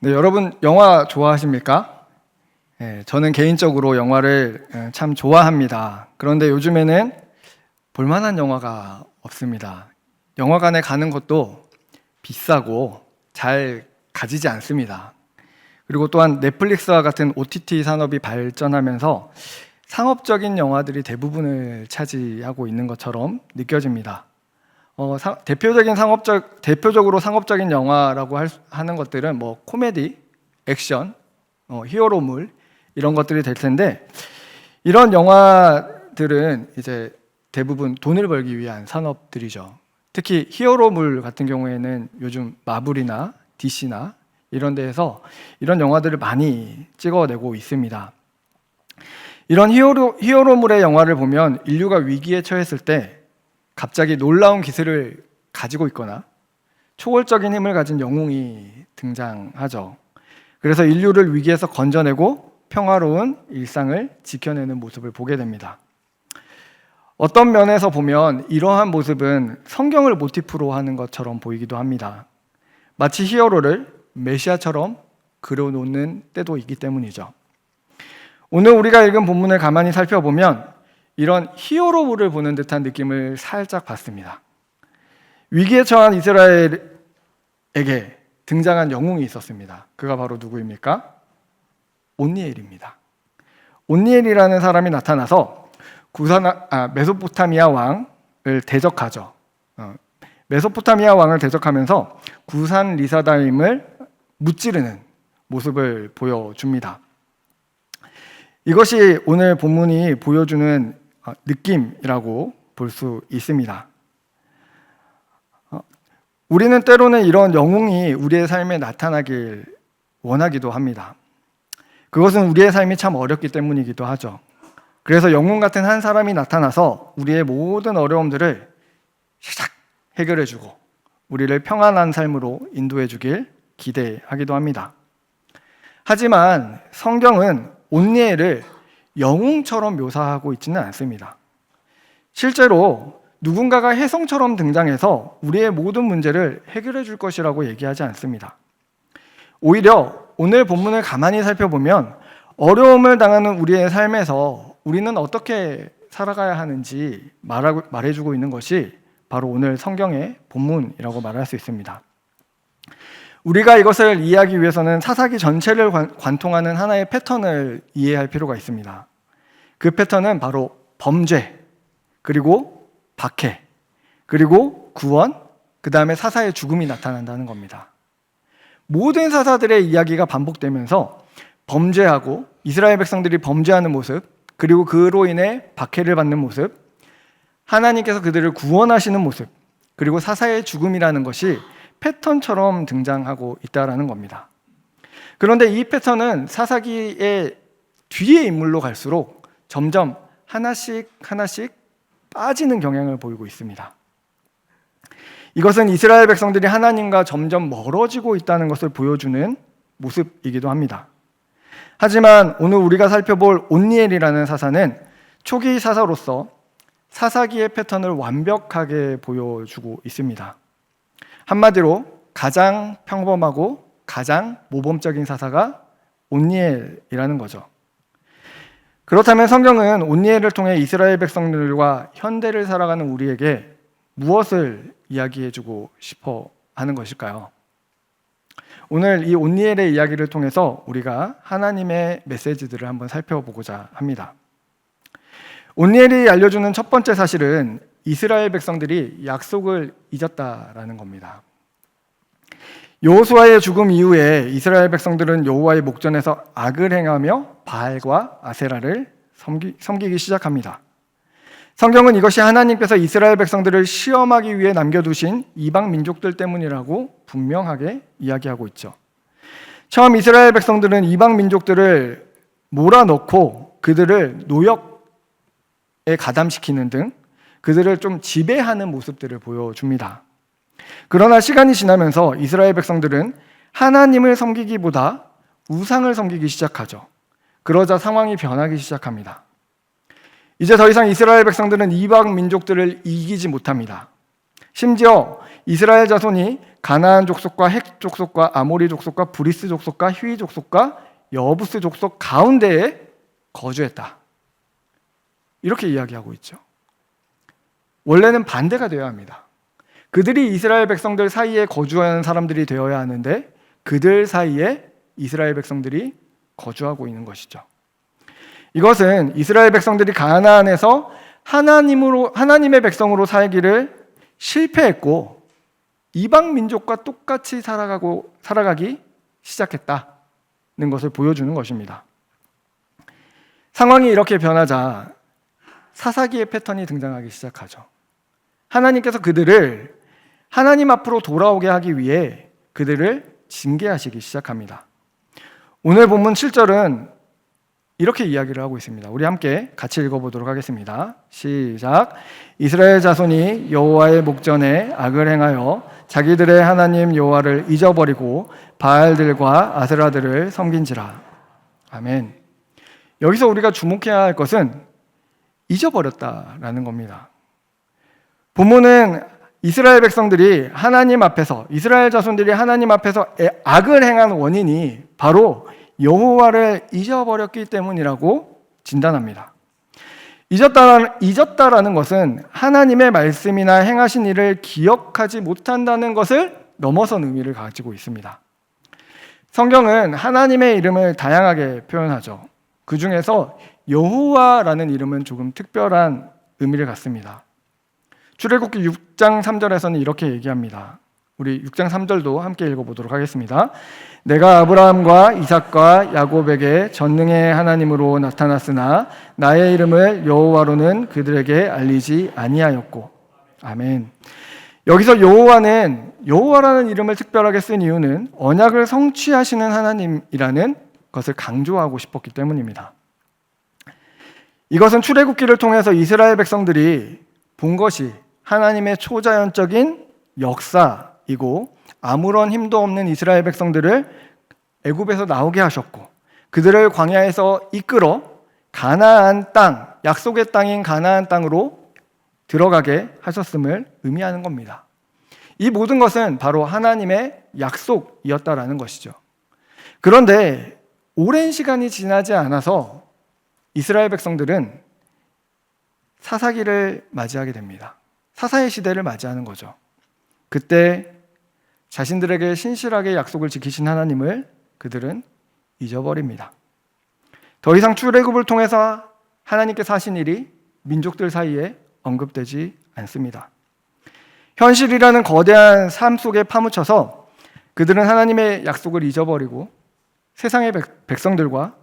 네, 여러분 영화 좋아하십니까? 네, 저는 개인적으로 영화를 참 좋아합니다. 그런데 요즘에는 볼만한 영화가 없습니다. 영화관에 가는 것도 비싸고 잘 가지지 않습니다. 그리고 또한 넷플릭스와 같은 OTT 산업이 발전하면서 상업적인 영화들이 대부분을 차지하고 있는 것처럼 느껴집니다. 대표적으로 상업적인 영화라고 하는 것들은 뭐 코미디, 액션, 히어로물 이런 것들이 될 텐데, 이런 영화들은 이제 대부분 돈을 벌기 위한 산업들이죠. 특히 히어로물 같은 경우에는 요즘 마블이나 DC나 이런 데에서 이런 영화들을 많이 찍어내고 있습니다. 이런 히어로물의 영화를 보면 인류가 위기에 처했을 때 갑자기 놀라운 기술을 가지고 있거나 초월적인 힘을 가진 영웅이 등장하죠. 그래서 인류를 위기에서 건져내고 평화로운 일상을 지켜내는 모습을 보게 됩니다. 어떤 면에서 보면 이러한 모습은 성경을 모티프로 하는 것처럼 보이기도 합니다. 마치 히어로를 메시아처럼 그려놓는 때도 있기 때문이죠. 오늘 우리가 읽은 본문을 가만히 살펴보면 이런 히어로물을 보는 듯한 느낌을 살짝 받습니다. 위기에 처한 이스라엘에게 등장한 영웅이 있었습니다. 그가 바로 누구입니까? 온니엘입니다. 온니엘이라는 사람이 나타나서 메소포타미아 왕을 대적하죠. 메소포타미아 왕을 대적하면서 구산 리사다임을 무찌르는 모습을 보여줍니다. 이것이 오늘 본문이 보여주는 느낌이라고 볼 수 있습니다. 우리는 때로는 이런 영웅이 우리의 삶에 나타나길 원하기도 합니다. 그것은 우리의 삶이 참 어렵기 때문이기도 하죠. 그래서 영웅 같은 한 사람이 나타나서 우리의 모든 어려움들을 샥 해결해주고 우리를 평안한 삶으로 인도해주길 기대하기도 합니다. 하지만 성경은 온니엘을 영웅처럼 묘사하고 있지는 않습니다. 실제로 누군가가 혜성처럼 등장해서 우리의 모든 문제를 해결해 줄 것이라고 얘기하지 않습니다. 오히려 오늘 본문을 가만히 살펴보면 어려움을 당하는 우리의 삶에서 우리는 어떻게 살아가야 하는지 말해주고 있는 것이 바로 오늘 성경의 본문이라고 말할 수 있습니다. 우리가 이것을 이해하기 위해서는 사사기 전체를 관통하는 하나의 패턴을 이해할 필요가 있습니다. 그 패턴은 바로 범죄, 그리고 박해, 그리고 구원, 그 다음에 사사의 죽음이 나타난다는 겁니다. 모든 사사들의 이야기가 반복되면서 범죄하고 이스라엘 백성들이 범죄하는 모습, 그리고 그로 인해 박해를 받는 모습, 하나님께서 그들을 구원하시는 모습, 그리고 사사의 죽음이라는 것이 패턴처럼 등장하고 있다는 겁니다. 그런데 이 패턴은 사사기의 뒤의 인물로 갈수록 점점 하나씩 빠지는 경향을 보이고 있습니다. 이것은 이스라엘 백성들이 하나님과 점점 멀어지고 있다는 것을 보여주는 모습이기도 합니다. 하지만 오늘 우리가 살펴볼 온니엘이라는 사사는 초기 사사로서 사사기의 패턴을 완벽하게 보여주고 있습니다. 한마디로 가장 평범하고 가장 모범적인 사사가 온니엘이라는 거죠. 그렇다면 성경은 온니엘을 통해 이스라엘 백성들과 현대를 살아가는 우리에게 무엇을 이야기해주고 싶어 하는 것일까요? 오늘 이 온니엘의 이야기를 통해서 우리가 하나님의 메시지들을 한번 살펴보고자 합니다. 온니엘이 알려주는 첫 번째 사실은 이스라엘 백성들이 약속을 잊었다라는 겁니다. 여호수아의 죽음 이후에 이스라엘 백성들은 여호와의 목전에서 악을 행하며 바알과 아세라를 섬기기 시작합니다. 성경은 이것이 하나님께서 이스라엘 백성들을 시험하기 위해 남겨두신 이방 민족들 때문이라고 분명하게 이야기하고 있죠. 처음 이스라엘 백성들은 이방 민족들을 몰아넣고 그들을 노역에 가담시키는 등 그들을 좀 지배하는 모습들을 보여줍니다. 그러나 시간이 지나면서 이스라엘 백성들은 하나님을 섬기기보다 우상을 섬기기 시작하죠. 그러자 상황이 변하기 시작합니다. 이제 더 이상 이스라엘 백성들은 이방 민족들을 이기지 못합니다. 심지어 이스라엘 자손이 가나안 족속과 헷 족속과 아모리 족속과 브리스 족속과 휘 족속과 여부스 족속 가운데에 거주했다. 이렇게 이야기하고 있죠. 원래는 반대가 되어야 합니다. 그들이 이스라엘 백성들 사이에 거주하는 사람들이 되어야 하는데 그들 사이에 이스라엘 백성들이 거주하고 있는 것이죠. 이것은 이스라엘 백성들이 가나안에서 하나님의 백성으로 살기를 실패했고 이방 민족과 똑같이 살아가기 시작했다는 것을 보여주는 것입니다. 상황이 이렇게 변하자 사사기의 패턴이 등장하기 시작하죠. 하나님께서 그들을 하나님 앞으로 돌아오게 하기 위해 그들을 징계하시기 시작합니다. 오늘 본문 7절은 이렇게 이야기를 하고 있습니다. 우리 함께 같이 읽어보도록 하겠습니다. 시작. 이스라엘 자손이 여호와의 목전에 악을 행하여 자기들의 하나님 여호와를 잊어버리고 바알들과 아세라들을 섬긴지라. 아멘. 여기서 우리가 주목해야 할 것은 잊어버렸다라는 겁니다. 본문은 이스라엘 백성들이 이스라엘 자손들이 하나님 앞에서 악을 행한 원인이 바로 여호와를 잊어버렸기 때문이라고 진단합니다. 잊었다라는 것은 하나님의 말씀이나 행하신 일을 기억하지 못한다는 것을 넘어선 의미를 가지고 있습니다. 성경은 하나님의 이름을 다양하게 표현하죠. 그 중에서 여호와라는 이름은 조금 특별한 의미를 갖습니다. 출애굽기 6장 3절에서는 이렇게 얘기합니다. 우리 6장 3절도 함께 읽어보도록 하겠습니다. 내가 아브라함과 이삭과 야곱에게 전능의 하나님으로 나타났으나 나의 이름을 여호와로는 그들에게 알리지 아니하였고. 아멘. 여기서 여호와라는 이름을 특별하게 쓴 이유는 언약을 성취하시는 하나님이라는 것을 강조하고 싶었기 때문입니다. 이것은 출애굽기를 통해서 이스라엘 백성들이 본 것이 하나님의 초자연적인 역사이고 아무런 힘도 없는 이스라엘 백성들을 애굽에서 나오게 하셨고 그들을 광야에서 이끌어 가나안 땅, 약속의 땅인 가나안 땅으로 들어가게 하셨음을 의미하는 겁니다. 이 모든 것은 바로 하나님의 약속이었다라는 것이죠. 그런데 오랜 시간이 지나지 않아서 이스라엘 백성들은 사사기를 맞이하게 됩니다. 사사의 시대를 맞이하는 거죠. 그때 자신들에게 신실하게 약속을 지키신 하나님을 그들은 잊어버립니다. 더 이상 출애굽을 통해서 하나님께서 하신 일이 민족들 사이에 언급되지 않습니다. 현실이라는 거대한 삶 속에 파묻혀서 그들은 하나님의 약속을 잊어버리고 세상의 백성들과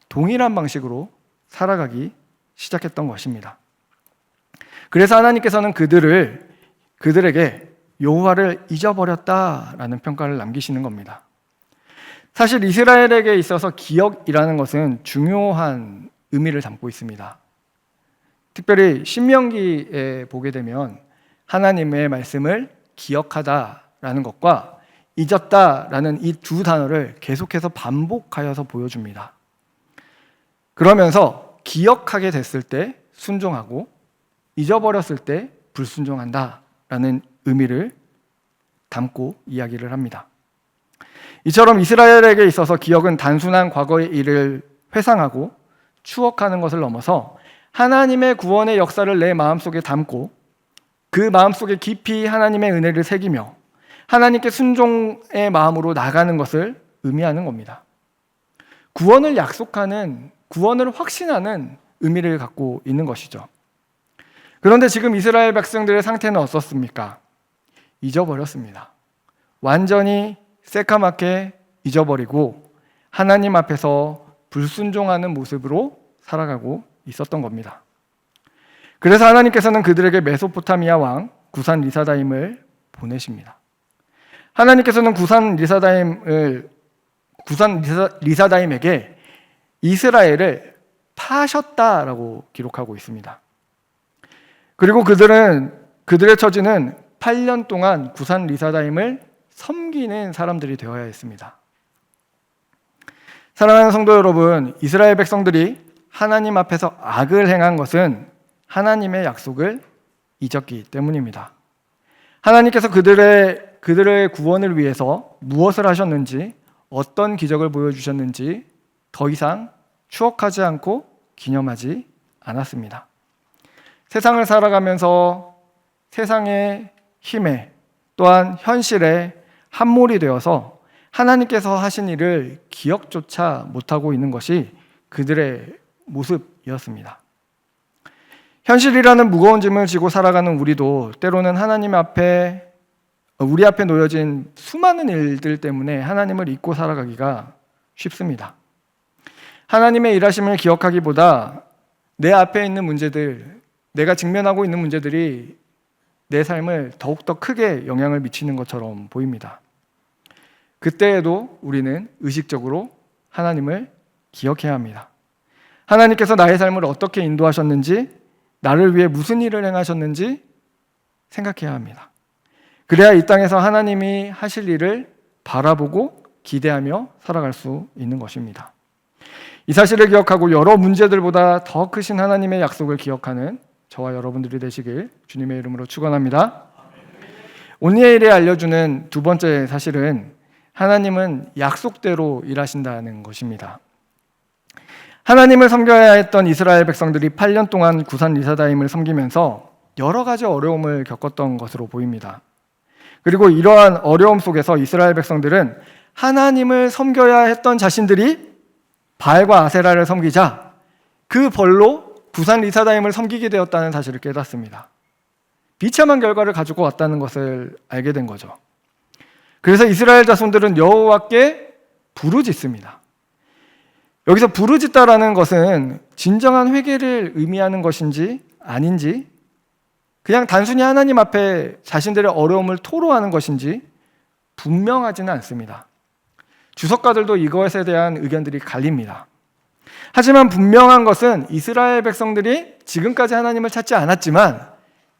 동일한 방식으로 살아가기 시작했던 것입니다. 그래서 하나님께서는 그들에게 여호와를 잊어버렸다라는 평가를 남기시는 겁니다. 사실 이스라엘에게 있어서 기억이라는 것은 중요한 의미를 담고 있습니다. 특별히 신명기에 보게 되면 하나님의 말씀을 기억하다라는 것과 잊었다라는 이 두 단어를 계속해서 반복하여서 보여줍니다. 그러면서 기억하게 됐을 때 순종하고 잊어버렸을 때 불순종한다라는 의미를 담고 이야기를 합니다. 이처럼 이스라엘에게 있어서 기억은 단순한 과거의 일을 회상하고 추억하는 것을 넘어서 하나님의 구원의 역사를 내 마음속에 담고 그 마음속에 깊이 하나님의 은혜를 새기며 하나님께 순종의 마음으로 나가는 것을 의미하는 겁니다. 구원을 약속하는, 구원을 확신하는 의미를 갖고 있는 것이죠. 그런데 지금 이스라엘 백성들의 상태는 어떻습니까? 잊어버렸습니다. 완전히 새까맣게 잊어버리고 하나님 앞에서 불순종하는 모습으로 살아가고 있었던 겁니다. 그래서 하나님께서는 그들에게 메소포타미아 왕 구산 리사다임을 보내십니다. 하나님께서는 구산 리사다임에게 이스라엘을 파셨다라고 기록하고 있습니다. 그리고 그들의 처지는 8년 동안 구산 리사다임을 섬기는 사람들이 되어야 했습니다. 사랑하는 성도 여러분, 이스라엘 백성들이 하나님 앞에서 악을 행한 것은 하나님의 약속을 잊었기 때문입니다. 하나님께서 그들의 구원을 위해서 무엇을 하셨는지, 어떤 기적을 보여주셨는지 더 이상 추억하지 않고 기념하지 않았습니다. 세상을 살아가면서 세상의 힘에 또한 현실에 함몰이 되어서 하나님께서 하신 일을 기억조차 못하고 있는 것이 그들의 모습이었습니다. 현실이라는 무거운 짐을 지고 살아가는 우리도 때로는 우리 앞에 놓여진 수많은 일들 때문에 하나님을 잊고 살아가기가 쉽습니다. 하나님의 일하심을 기억하기보다 내 앞에 있는 문제들, 내가 직면하고 있는 문제들이 내 삶을 더욱더 크게 영향을 미치는 것처럼 보입니다. 그때에도 우리는 의식적으로 하나님을 기억해야 합니다. 하나님께서 나의 삶을 어떻게 인도하셨는지, 나를 위해 무슨 일을 행하셨는지 생각해야 합니다. 그래야 이 땅에서 하나님이 하실 일을 바라보고 기대하며 살아갈 수 있는 것입니다. 이 사실을 기억하고 여러 문제들보다 더 크신 하나님의 약속을 기억하는 저와 여러분들이 되시길 주님의 이름으로 축원합니다. 오니엘이 알려주는 두 번째 사실은 하나님은 약속대로 일하신다는 것입니다. 하나님을 섬겨야 했던 이스라엘 백성들이 8년 동안 구산 리사다임을 섬기면서 여러 가지 어려움을 겪었던 것으로 보입니다. 그리고 이러한 어려움 속에서 이스라엘 백성들은 하나님을 섬겨야 했던 자신들이 바알과 아세라를 섬기자 그 벌로 구산 리사다임을 섬기게 되었다는 사실을 깨닫습니다. 비참한 결과를 가지고 왔다는 것을 알게 된 거죠. 그래서 이스라엘 자손들은 여호와께 부르짖습니다. 여기서 부르짖다라는 것은 진정한 회개를 의미하는 것인지 아닌지, 그냥 단순히 하나님 앞에 자신들의 어려움을 토로하는 것인지 분명하지는 않습니다. 주석가들도 이것에 대한 의견들이 갈립니다. 하지만 분명한 것은 이스라엘 백성들이 지금까지 하나님을 찾지 않았지만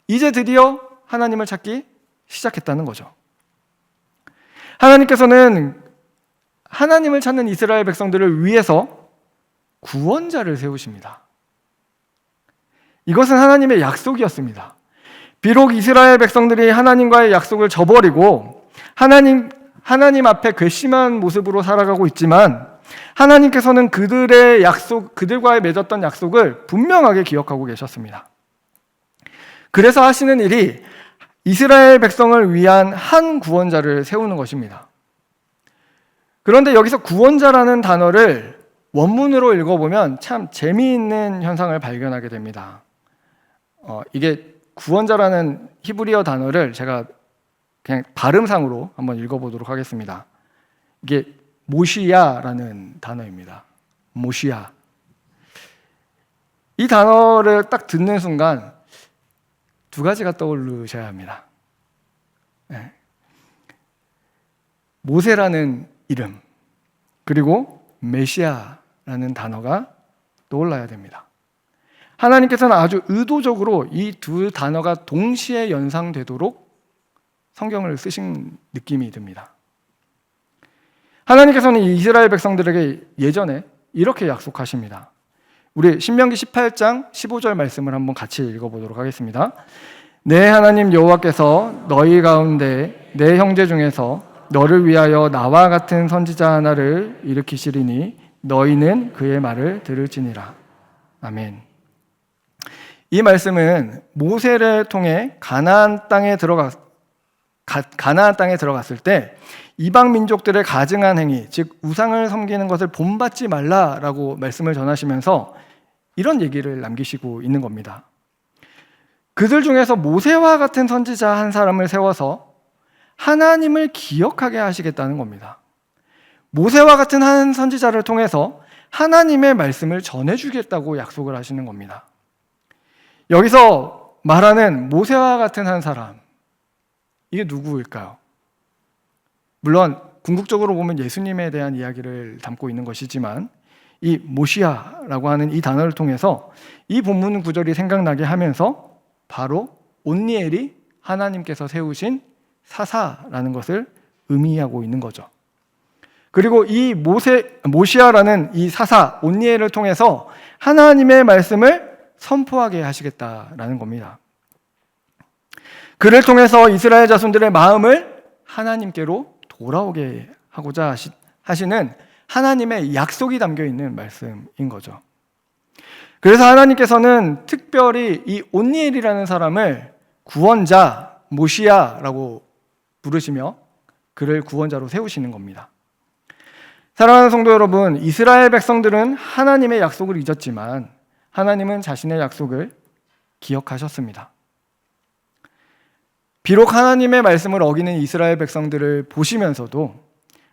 이제 드디어 하나님을 찾기 시작했다는 거죠. 하나님께서는 하나님을 찾는 이스라엘 백성들을 위해서 구원자를 세우십니다. 이것은 하나님의 약속이었습니다. 비록 이스라엘 백성들이 하나님과의 약속을 저버리고 하나님 앞에 괘씸한 모습으로 살아가고 있지만 하나님께서는 그들과의 맺었던 약속을 분명하게 기억하고 계셨습니다. 그래서 하시는 일이 이스라엘 백성을 위한 한 구원자를 세우는 것입니다. 그런데 여기서 구원자라는 단어를 원문으로 읽어보면 참 재미있는 현상을 발견하게 됩니다. 이게 구원자라는 히브리어 단어를 제가 그냥 발음상으로 한번 읽어보도록 하겠습니다. 이게 모시야라는 단어입니다. 모시야. 이 단어를 딱 듣는 순간 두 가지가 떠오르셔야 합니다. 모세라는 이름, 그리고 메시아라는 단어가 떠올라야 됩니다. 하나님께서는 아주 의도적으로 이 두 단어가 동시에 연상되도록 성경을 쓰신 느낌이 듭니다. 하나님께서는 이스라엘 백성들에게 예전에 이렇게 약속하십니다. 우리 신명기 18장 15절 말씀을 한번 같이 읽어보도록 하겠습니다. 내 하나님 여호와께서 너희 가운데 내 형제 중에서 너를 위하여 나와 같은 선지자 하나를 일으키시리니 너희는 그의 말을 들을지니라. 아멘. 이 말씀은 모세를 통해 가나안 땅에 들어갔을 때 이방 민족들의 가증한 행위, 즉 우상을 섬기는 것을 본받지 말라라고 말씀을 전하시면서 이런 얘기를 남기시고 있는 겁니다. 그들 중에서 모세와 같은 선지자 한 사람을 세워서 하나님을 기억하게 하시겠다는 겁니다. 모세와 같은 한 선지자를 통해서 하나님의 말씀을 전해주겠다고 약속을 하시는 겁니다. 여기서 말하는 모세와 같은 한 사람, 이게 누구일까요? 물론 궁극적으로 보면 예수님에 대한 이야기를 담고 있는 것이지만 이 모시아라고 하는 이 단어를 통해서 이 본문 구절이 생각나게 하면서 바로 온니엘이 하나님께서 세우신 사사라는 것을 의미하고 있는 거죠. 그리고 이 모시아라는 이 사사 온니엘을 통해서 하나님의 말씀을 선포하게 하시겠다라는 겁니다. 그를 통해서 이스라엘 자손들의 마음을 하나님께로 돌아오게 하고자 하시는 하나님의 약속이 담겨 있는 말씀인 거죠. 그래서 하나님께서는 특별히 이 온니엘이라는 사람을 구원자, 모시아라고 부르시며 그를 구원자로 세우시는 겁니다. 사랑하는 성도 여러분, 이스라엘 백성들은 하나님의 약속을 잊었지만 하나님은 자신의 약속을 기억하셨습니다. 비록 하나님의 말씀을 어기는 이스라엘 백성들을 보시면서도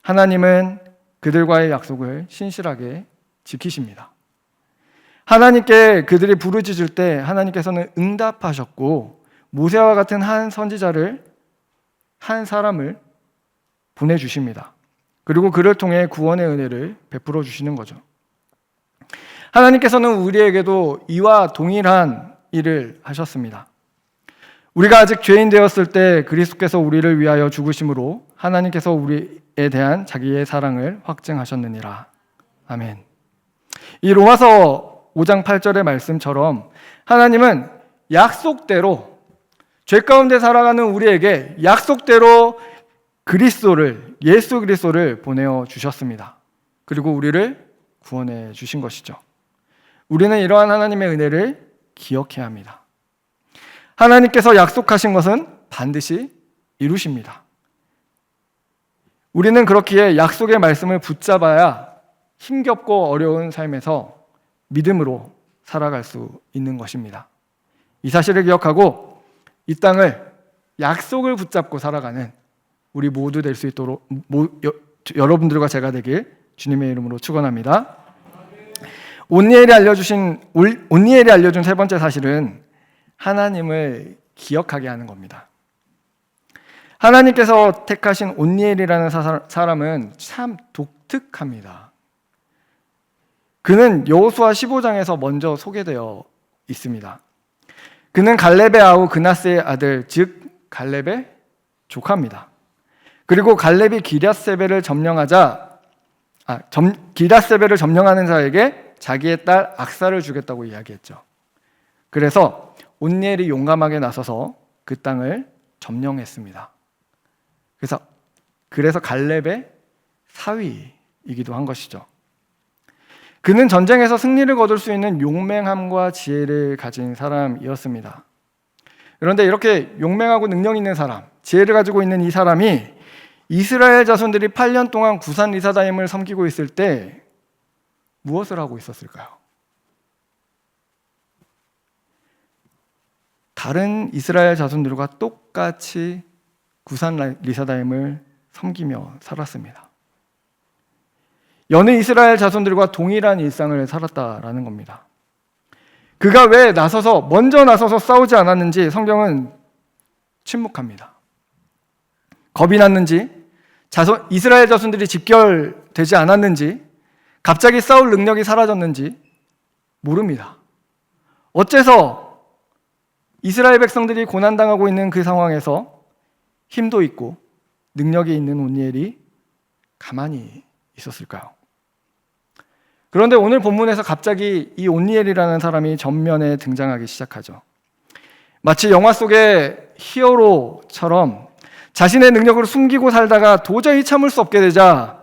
하나님은 그들과의 약속을 신실하게 지키십니다. 하나님께 그들이 부르짖을 때 하나님께서는 응답하셨고 모세와 같은 한 선지자를, 한 사람을 보내주십니다. 그리고 그를 통해 구원의 은혜를 베풀어 주시는 거죠. 하나님께서는 우리에게도 이와 동일한 일을 하셨습니다. 우리가 아직 죄인 되었을 때 그리스도께서 우리를 위하여 죽으심으로 하나님께서 우리에 대한 자기의 사랑을 확증하셨느니라. 아멘. 이 로마서 5장 8절의 말씀처럼 하나님은 약속대로 죄 가운데 살아가는 우리에게 약속대로 그리스도를, 예수 그리스도를 보내어 주셨습니다. 그리고 우리를 구원해 주신 것이죠. 우리는 이러한 하나님의 은혜를 기억해야 합니다. 하나님께서 약속하신 것은 반드시 이루십니다. 우리는 그렇기에 약속의 말씀을 붙잡아야 힘겹고 어려운 삶에서 믿음으로 살아갈 수 있는 것입니다. 이 사실을 기억하고 이 땅을 약속을 붙잡고 살아가는 우리 모두 될 수 있도록 여러분들과 제가 되길 주님의 이름으로 축원합니다. 온니엘이 알려준 세 번째 사실은 하나님을 기억하게 하는 겁니다. 하나님께서 택하신 온니엘이라는 사람은 참 독특합니다. 그는 여호수아 15장에서 먼저 소개되어 있습니다. 그는 갈렙의 아우 그나스의 아들, 즉 갈렙의 조카입니다. 그리고 갈렙이 기럇세벨을 점령하는 자에게 자기의 딸 악사를 주겠다고 이야기했죠. 그래서 온니엘이 용감하게 나서서 그 땅을 점령했습니다. 그래서 갈렙의 사위이기도 한 것이죠. 그는 전쟁에서 승리를 거둘 수 있는 용맹함과 지혜를 가진 사람이었습니다. 그런데 이렇게 용맹하고 능력 있는 사람, 지혜를 가지고 있는 이 사람이 이스라엘 자손들이 8년 동안 구산 리사다임을 섬기고 있을 때 무엇을 하고 있었을까요? 다른 이스라엘 자손들과 똑같이 구산 리사다임을 섬기며 살았습니다. 여느 이스라엘 자손들과 동일한 일상을 살았다라는 겁니다. 그가 왜 먼저 나서서 싸우지 않았는지 성경은 침묵합니다. 겁이 났는지, 이스라엘 자손들이 집결되지 않았는지, 갑자기 싸울 능력이 사라졌는지 모릅니다. 어째서 이스라엘 백성들이 고난당하고 있는 그 상황에서 힘도 있고 능력이 있는 온니엘이 가만히 있었을까요? 그런데 오늘 본문에서 갑자기 이 온니엘이라는 사람이 전면에 등장하기 시작하죠. 마치 영화 속의 히어로처럼 자신의 능력을 숨기고 살다가 도저히 참을 수 없게 되자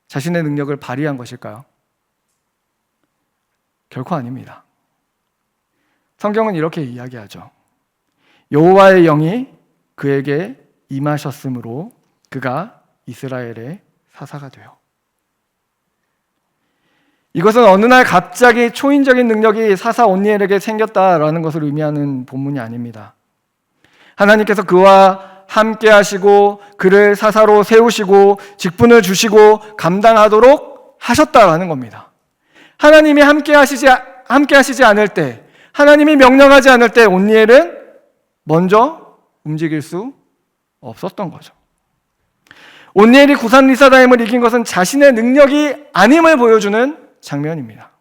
자신의 능력을 발휘한 것일까요? 결코 아닙니다. 성경은 이렇게 이야기하죠. 여호와의 영이 그에게 임하셨으므로 그가 이스라엘의 사사가 되어. 이것은 어느 날 갑자기 초인적인 능력이 사사 온니엘에게 생겼다라는 것을 의미하는 본문이 아닙니다. 하나님께서 그와 함께 하시고 그를 사사로 세우시고 직분을 주시고 감당하도록 하셨다라는 겁니다. 하나님이 함께 하시지 않을 때, 하나님이 명령하지 않을 때 온니엘은 먼저 움직일 수 없었던 거죠. 온니엘이 구산 리사다임을 이긴 것은 자신의 능력이 아님을 보여주는 장면입니다.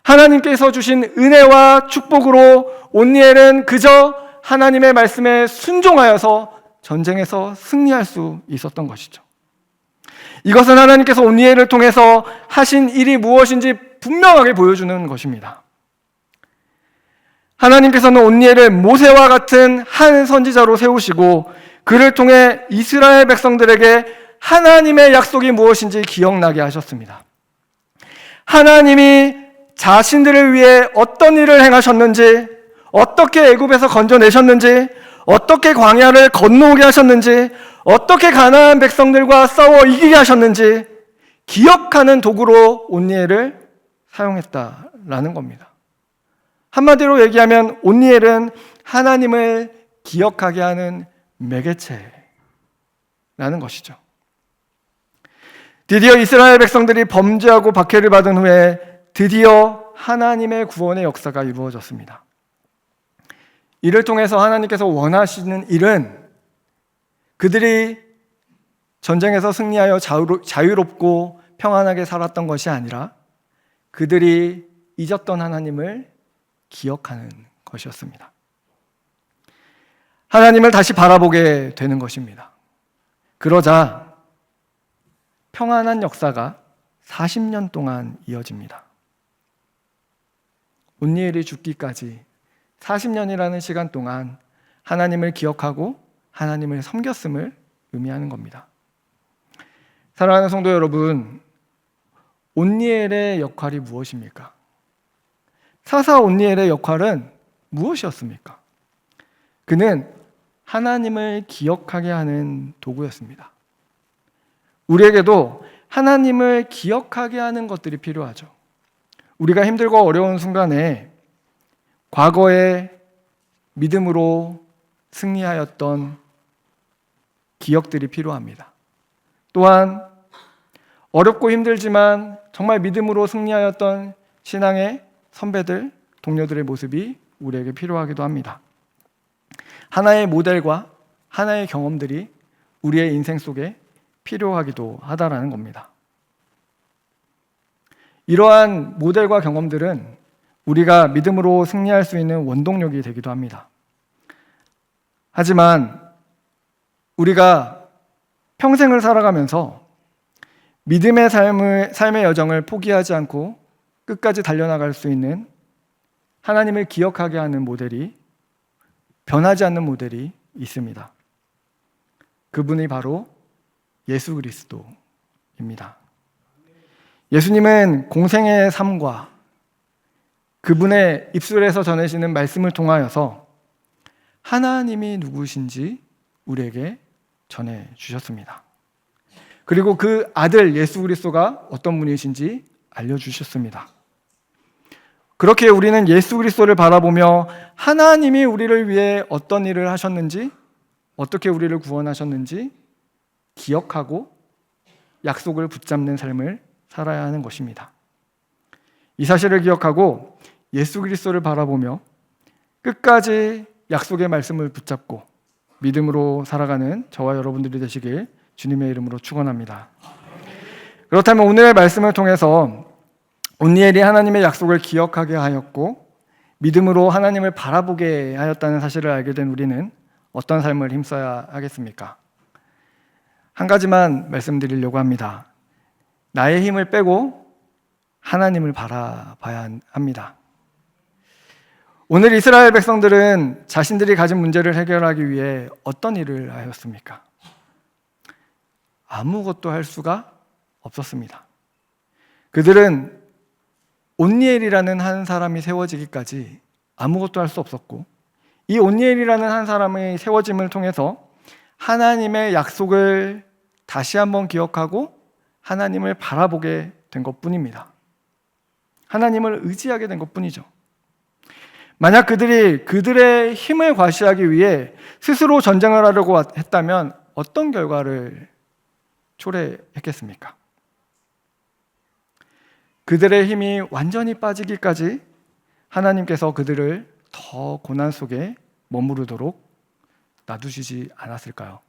하나님께서 주신 은혜와 축복으로 온니엘은 그저 하나님의 말씀에 순종하여서 전쟁에서 승리할 수 있었던 것이죠. 이것은 하나님께서 온니엘을 통해서 하신 일이 무엇인지 분명하게 보여주는 것입니다. 하나님께서는 온니엘을 모세와 같은 한 선지자로 세우시고 그를 통해 이스라엘 백성들에게 하나님의 약속이 무엇인지 기억나게 하셨습니다. 하나님이 자신들을 위해 어떤 일을 행하셨는지, 어떻게 애굽에서 건져내셨는지, 어떻게 광야를 건너오게 하셨는지, 어떻게 가나안 백성들과 싸워 이기게 하셨는지 기억하는 도구로 온니엘을 사용했다라는 겁니다. 한마디로 얘기하면 온니엘은 하나님을 기억하게 하는 매개체라는 것이죠. 드디어 이스라엘 백성들이 범죄하고 박해를 받은 후에 드디어 하나님의 구원의 역사가 이루어졌습니다. 이를 통해서 하나님께서 원하시는 일은 그들이 전쟁에서 승리하여 자유롭고 평안하게 살았던 것이 아니라 그들이 잊었던 하나님을 기억하는 것이었습니다. 하나님을 다시 바라보게 되는 것입니다. 그러자 평안한 역사가 40년 동안 이어집니다. 온니엘이 죽기까지 40년이라는 시간 동안 하나님을 기억하고 하나님을 섬겼음을 의미하는 겁니다. 사랑하는 성도 여러분, 온니엘의 역할이 무엇입니까? 사사 온니엘의 역할은 무엇이었습니까? 그는 하나님을 기억하게 하는 도구였습니다. 우리에게도 하나님을 기억하게 하는 것들이 필요하죠. 우리가 힘들고 어려운 순간에 과거에 믿음으로 승리하였던 기억들이 필요합니다. 또한 어렵고 힘들지만 정말 믿음으로 승리하였던 신앙의 선배들, 동료들의 모습이 우리에게 필요하기도 합니다. 하나의 모델과 하나의 경험들이 우리의 인생 속에 필요하기도 하다라는 겁니다. 이러한 모델과 경험들은 우리가 믿음으로 승리할 수 있는 원동력이 되기도 합니다. 하지만 우리가 평생을 살아가면서 믿음의 삶의 여정을 포기하지 않고 끝까지 달려나갈 수 있는 하나님을 기억하게 하는 모델이, 변하지 않는 모델이 있습니다. 그분이 바로 예수 그리스도입니다. 예수님은 공생의 삶과 그분의 입술에서 전해지는 말씀을 통하여서 하나님이 누구신지 우리에게 전해 주셨습니다. 그리고 그 아들 예수 그리스도가 어떤 분이신지 알려주셨습니다. 그렇게 우리는 예수 그리스도를 바라보며 하나님이 우리를 위해 어떤 일을 하셨는지, 어떻게 우리를 구원하셨는지 기억하고 약속을 붙잡는 삶을 살아야 하는 것입니다. 이 사실을 기억하고 예수 그리스도를 바라보며 끝까지 약속의 말씀을 붙잡고 믿음으로 살아가는 저와 여러분들이 되시길 주님의 이름으로 축원합니다. 그렇다면 오늘의 말씀을 통해서 온니엘이 하나님의 약속을 기억하게 하였고 믿음으로 하나님을 바라보게 하였다는 사실을 알게 된 우리는 어떤 삶을 힘써야 하겠습니까? 한 가지만 말씀드리려고 합니다. 나의 힘을 빼고 하나님을 바라봐야 합니다. 오늘 이스라엘 백성들은 자신들이 가진 문제를 해결하기 위해 어떤 일을 하였습니까? 아무것도 할 수가 없었습니다. 그들은 온니엘이라는 한 사람이 세워지기까지 아무것도 할 수 없었고, 이 온니엘이라는 한 사람의 세워짐을 통해서 하나님의 약속을 다시 한번 기억하고 하나님을 바라보게 된 것뿐입니다. 하나님을 의지하게 된 것뿐이죠. 만약 그들이 그들의 힘을 과시하기 위해 스스로 전쟁을 하려고 했다면 어떤 결과를 초래했겠습니까? 그들의 힘이 완전히 빠지기까지 하나님께서 그들을 더 고난 속에 머무르도록 놔두시지 않았을까요?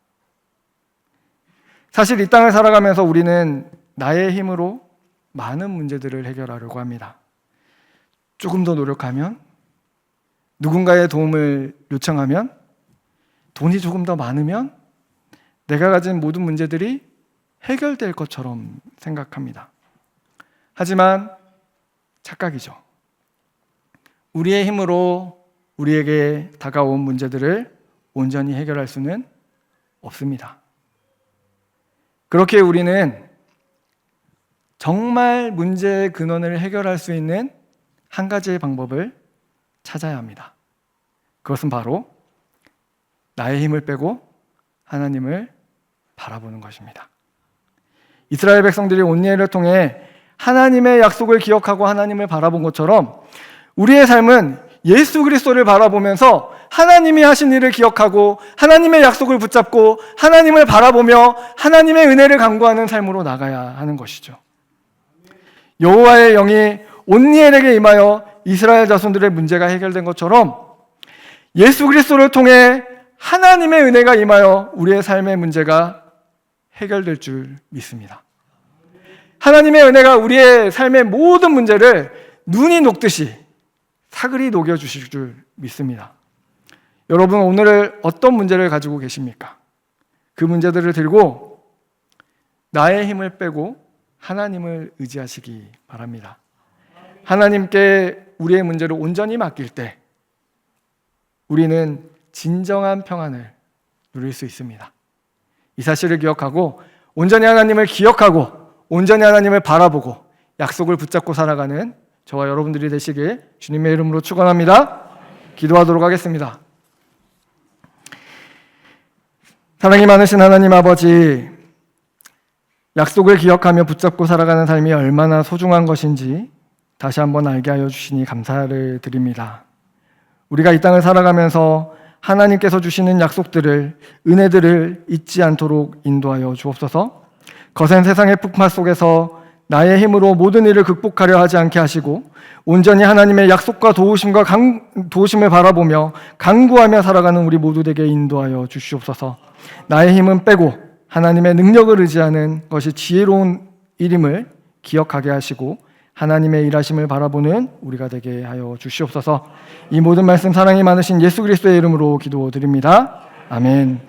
사실 이 땅을 살아가면서 우리는 나의 힘으로 많은 문제들을 해결하려고 합니다. 조금 더 노력하면, 누군가의 도움을 요청하면, 돈이 조금 더 많으면 내가 가진 모든 문제들이 해결될 것처럼 생각합니다. 하지만 착각이죠. 우리의 힘으로 우리에게 다가온 문제들을 온전히 해결할 수는 없습니다. 그렇게 우리는 정말 문제의 근원을 해결할 수 있는 한 가지의 방법을 찾아야 합니다. 그것은 바로 나의 힘을 빼고 하나님을 바라보는 것입니다. 이스라엘 백성들이 온니엘을 통해 하나님의 약속을 기억하고 하나님을 바라본 것처럼 우리의 삶은 예수 그리스도를 바라보면서 하나님이 하신 일을 기억하고 하나님의 약속을 붙잡고 하나님을 바라보며 하나님의 은혜를 간구하는 삶으로 나가야 하는 것이죠. 여호와의 영이 온니엘에게 임하여 이스라엘 자손들의 문제가 해결된 것처럼 예수 그리스도를 통해 하나님의 은혜가 임하여 우리의 삶의 문제가 해결될 줄 믿습니다. 하나님의 은혜가 우리의 삶의 모든 문제를 눈이 녹듯이 사그리 녹여주실 줄 믿습니다. 여러분, 오늘 어떤 문제를 가지고 계십니까? 그 문제들을 들고 나의 힘을 빼고 하나님을 의지하시기 바랍니다. 하나님께 우리의 문제를 온전히 맡길 때 우리는 진정한 평안을 누릴 수 있습니다. 이 사실을 기억하고 온전히 하나님을 기억하고 온전히 하나님을 바라보고 약속을 붙잡고 살아가는 저와 여러분들이 되시길 주님의 이름으로 축원합니다. 기도하도록 하겠습니다. 사랑이 많으신 하나님 아버지, 약속을 기억하며 붙잡고 살아가는 삶이 얼마나 소중한 것인지 다시 한번 알게 하여 주시니 감사를 드립니다. 우리가 이 땅을 살아가면서 하나님께서 주시는 약속들을, 은혜들을 잊지 않도록 인도하여 주옵소서. 거센 세상의 풍파 속에서 나의 힘으로 모든 일을 극복하려 하지 않게 하시고 온전히 하나님의 약속과 도우심을 바라보며 간구하며 살아가는 우리 모두 되게 인도하여 주시옵소서. 나의 힘은 빼고 하나님의 능력을 의지하는 것이 지혜로운 일임을 기억하게 하시고 하나님의 일하심을 바라보는 우리가 되게 하여 주시옵소서. 이 모든 말씀 사랑이 많으신 예수 그리스도의 이름으로 기도드립니다. 아멘.